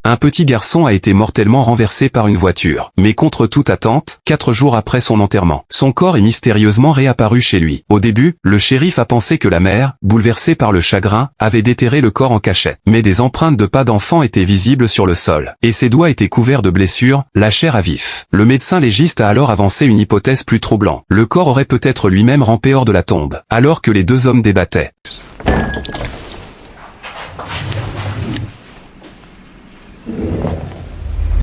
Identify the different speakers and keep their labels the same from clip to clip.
Speaker 1: Un petit garçon a été mortellement renversé par une voiture. Mais contre toute attente, 4 jours après son enterrement, son corps est mystérieusement réapparu chez lui. Au début, le shérif a pensé que la mère, bouleversée par le chagrin, avait déterré le corps en cachette. Mais des empreintes de pas d'enfant étaient visibles sur le sol. Et ses doigts étaient couverts de blessures, la chair à vif. Le médecin légiste a alors avancé une hypothèse plus troublante. Le corps aurait peut-être lui-même rampé hors de la tombe, alors que les deux hommes débattaient.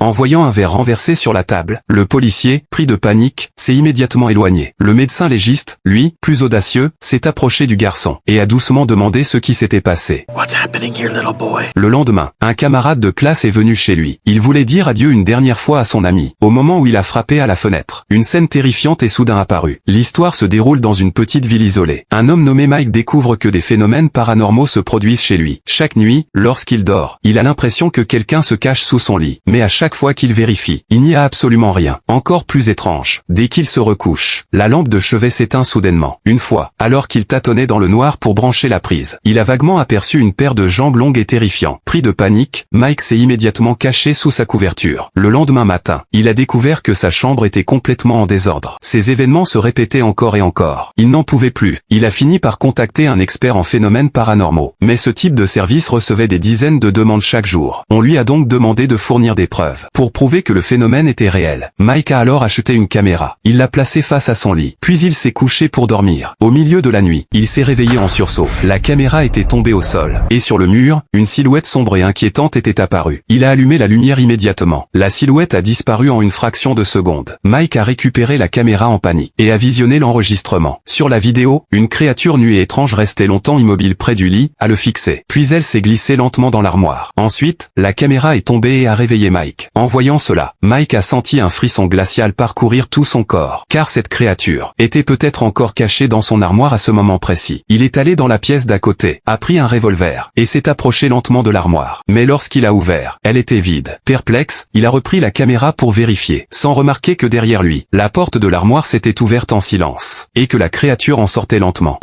Speaker 1: En voyant un verre renversé sur la table, le policier, pris de panique, s'est immédiatement éloigné. Le médecin légiste, lui, plus audacieux, s'est approché du garçon et a doucement demandé ce qui s'était passé.
Speaker 2: What's happening here, little boy?
Speaker 1: Le lendemain, un camarade de classe est venu chez lui. Il voulait dire adieu une dernière fois à son ami, au moment où il a frappé à la fenêtre. Une scène terrifiante est soudain apparue. L'histoire se déroule dans une petite ville isolée. Un homme nommé Mike découvre que des phénomènes paranormaux se produisent chez lui. Chaque nuit, lorsqu'il dort, il a l'impression que quelqu'un se cache sous son lit. Mais à chaque fois qu'il vérifie, il n'y a absolument rien. Encore plus étrange, dès qu'il se recouche, la lampe de chevet s'éteint soudainement. Une fois, alors qu'il tâtonnait dans le noir pour brancher la prise, il a vaguement aperçu une paire de jambes longues et terrifiantes. Pris de panique, Mike s'est immédiatement caché sous sa couverture. Le lendemain matin, il a découvert que sa chambre était complètement en désordre. Ces événements se répétaient encore et encore. Il n'en pouvait plus. Il a fini par contacter un expert en phénomènes paranormaux. Mais ce type de service recevait des dizaines de demandes chaque jour. On lui a donc demandé de fournir des preuves pour prouver que le phénomène était réel. Mike a alors acheté une caméra. Il l'a placée face à son lit. Puis il s'est couché pour dormir. Au milieu de la nuit, il s'est réveillé en sursaut. La caméra était tombée au sol. Et sur le mur, une silhouette sombre et inquiétante était apparue. Il a allumé la lumière immédiatement. La silhouette a disparu en une fraction de seconde. Mike a récupéré la caméra en panique et a visionné l'enregistrement. Sur la vidéo, une créature nue et étrange restait longtemps immobile près du lit, à le fixer. Puis elle s'est glissée lentement dans l'armoire. Ensuite, la caméra est tombée et a réveillé Mike. En voyant cela, Mike a senti un frisson glacial parcourir tout son corps, car cette créature était peut-être encore cachée dans son armoire à ce moment précis. Il est allé dans la pièce d'à côté, a pris un revolver, et s'est approché lentement de l'armoire. Mais lorsqu'il a ouvert, elle était vide. Perplexe, il a repris la caméra pour vérifier, sans remarquer que derrière lui, la porte de l'armoire s'était ouverte en silence, et que la créature en sortait lentement.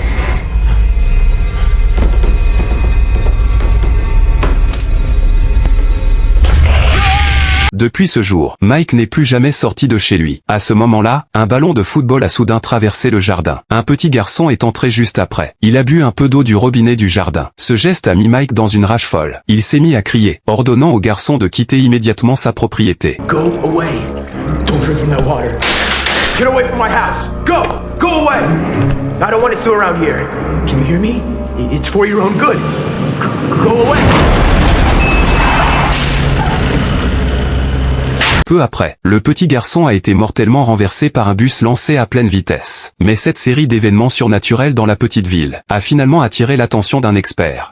Speaker 1: Depuis ce jour, Mike n'est plus jamais sorti de chez lui. À ce moment-là, un ballon de football a soudain traversé le jardin. Un petit garçon est entré juste après. Il a bu un peu d'eau du robinet du jardin. Ce geste a mis Mike dans une rage folle. Il s'est mis à crier, ordonnant au garçon de quitter immédiatement sa propriété.
Speaker 2: Go away. Don't drink from that water. Get away from my house. Go! Go away! I don't want it still around here. Can you hear me? It's for your own good. Go away!
Speaker 1: Peu après, le petit garçon a été mortellement renversé par un bus lancé à pleine vitesse. Mais cette série d'événements surnaturels dans la petite ville a finalement attiré l'attention d'un expert.